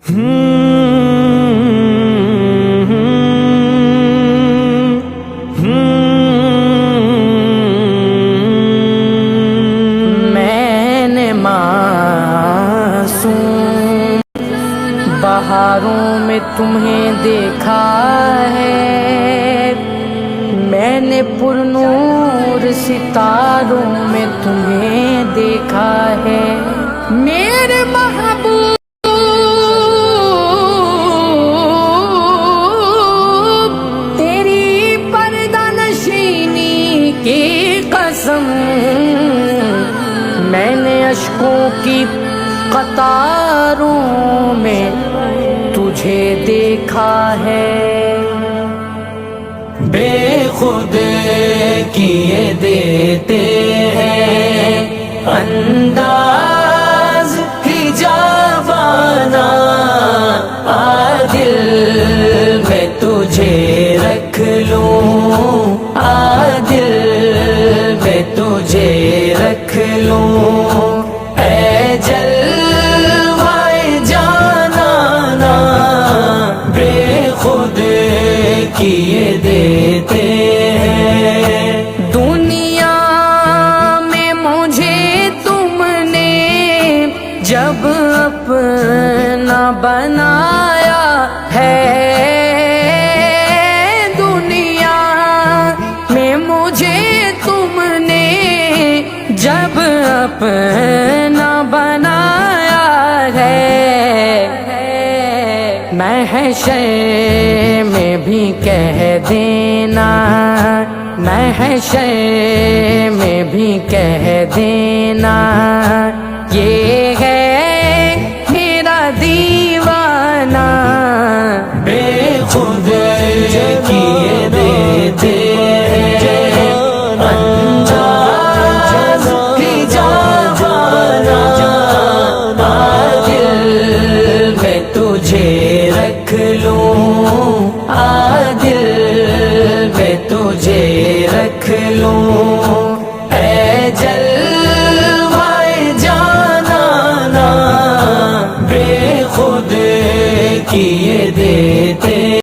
میں نے معصوم بہاروں میں تمہیں دیکھا ہے، میں نے پرنور ستاروں میں تمہیں دیکھا ہے، میرے محبوب تیری پردہ نشینی کی قسم، میں نے اشکوں کی قطاروں میں تجھے دیکھا ہے، بے خود کیے دیتے ہیں انداز ہی جاوانا، عادل میں تجھے رکھ لوں، عادل میں تجھے رکھ لوں، اے جلوائے جانانا، بے خود کیے دیتے ہیں۔ دنیا میں مجھے تم نے جب اپنا بنایا ہے، دنیا میں مجھے تم نے جب اپنا بنایا ہے، محشر میں بھی کہہ دینا، محشر میں بھی کہہ دینا، یہ ہے میرا دیوانہ، بے خود کیے دیتے ہیں انداز ہی جاوانا، عادل میں تجھے رکھ لوں، عادل میں تجھے رکھ لوں، اے جلوائے جانانا، بے خود کیے